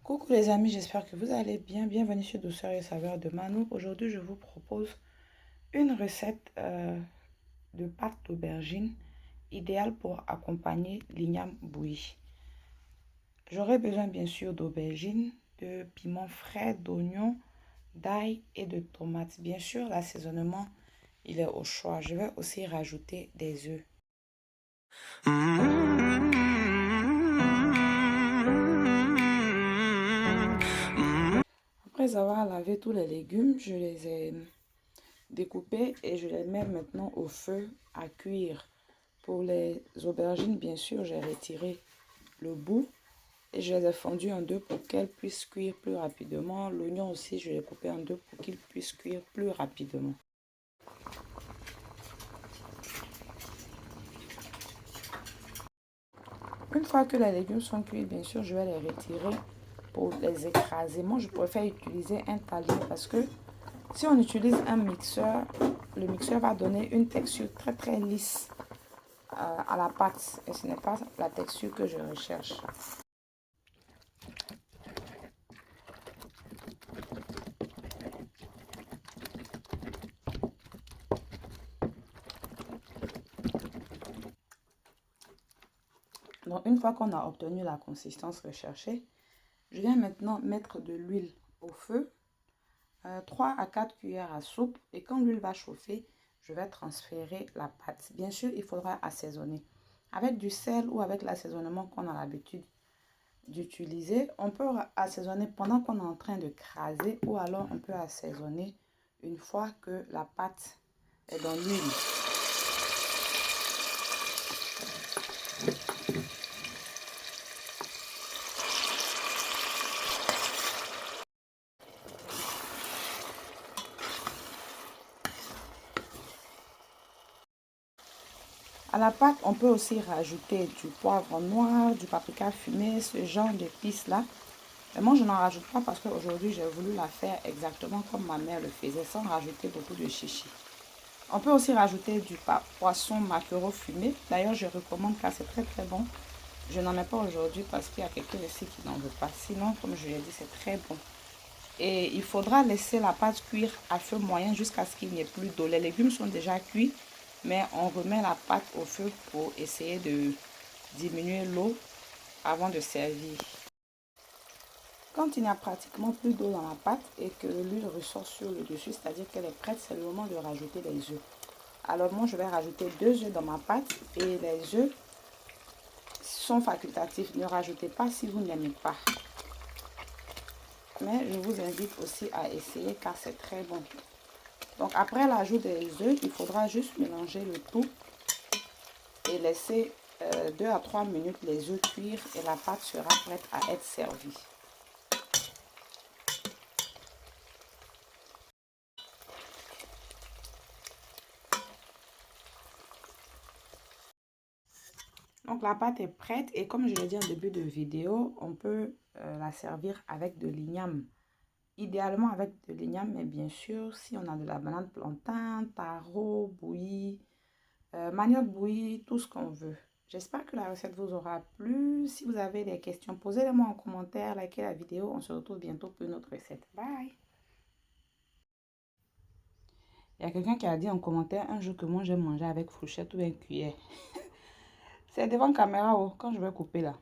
Coucou les amis, j'espère que vous allez bien. Bienvenue sur Douceur et Saveur de Manou. Aujourd'hui, je vous propose une recette de pâte d'aubergine idéale pour accompagner l'igname bouilli. J'aurai besoin bien sûr d'aubergines, de piments frais, d'oignons, d'ail et de tomates. Bien sûr, l'assaisonnement, il est au choix. Je vais aussi rajouter des œufs. Après avoir lavé tous les légumes, je les ai découpés et je les mets maintenant au feu à cuire. Pour les aubergines, bien sûr, j'ai retiré le bout et je les ai fondus en deux pour qu'elles puissent cuire plus rapidement. L'oignon aussi, je l'ai coupé en deux pour qu'il puisse cuire plus rapidement. Une fois que les légumes sont cuits, bien sûr, je vais les retirer pour les écraser. Moi, je préfère utiliser un talier parce que si on utilise un mixeur, le mixeur va donner une texture très lisse à la pâte et ce n'est pas la texture que je recherche. Donc une fois qu'on a obtenu la consistance recherchée, je viens maintenant mettre de l'huile au feu, 3 à 4 cuillères à soupe, et quand l'huile va chauffer, je vais transférer la pâte. Bien sûr, il faudra assaisonner. Avec du sel ou avec l'assaisonnement qu'on a l'habitude d'utiliser, on peut assaisonner pendant qu'on est en train de craser ou alors on peut assaisonner une fois que la pâte est dans l'huile. À la pâte, on peut aussi rajouter du poivre noir, du paprika fumé, ce genre d'épices là. Mais moi, je n'en rajoute pas parce qu'aujourd'hui, j'ai voulu la faire exactement comme ma mère le faisait, sans rajouter beaucoup de chichi. On peut aussi rajouter du poisson maquereau fumé. D'ailleurs, je recommande car c'est très bon. Je n'en mets pas aujourd'hui parce qu'il y a quelqu'un ici qui n'en veut pas. Sinon, comme je l'ai dit, c'est très bon. Et il faudra laisser la pâte cuire à feu moyen jusqu'à ce qu'il n'y ait plus d'eau. Les légumes sont déjà cuits, mais on remet la pâte au feu pour essayer de diminuer l'eau avant de servir. Quand il n'y a pratiquement plus d'eau dans la pâte et que l'huile ressort sur le dessus, c'est-à-dire qu'elle est prête, c'est le moment de rajouter les œufs. Alors moi, je vais rajouter 2 œufs dans ma pâte et les œufs sont facultatifs. Ne rajoutez pas si vous n'aimez pas. Mais je vous invite aussi à essayer car c'est très bon. Donc après l'ajout des œufs, il faudra juste mélanger le tout et laisser 2 à 3 minutes les œufs cuire et la pâte sera prête à être servie. Donc la pâte est prête et comme je l'ai dit en début de vidéo, on peut la servir avec de l'igname. Idéalement avec de l'igname, mais bien sûr, si on a de la banane plantain, taro, bouillie, manioc bouilli, tout ce qu'on veut. J'espère que la recette vous aura plu. Si vous avez des questions, posez-les-moi en commentaire, likez la vidéo. On se retrouve bientôt pour une autre recette. Bye! Il y a quelqu'un qui a dit en commentaire un jour que moi j'aime manger avec fourchette ou une cuillère. C'est devant caméra, oh, quand je vais couper là.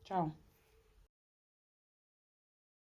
Ciao!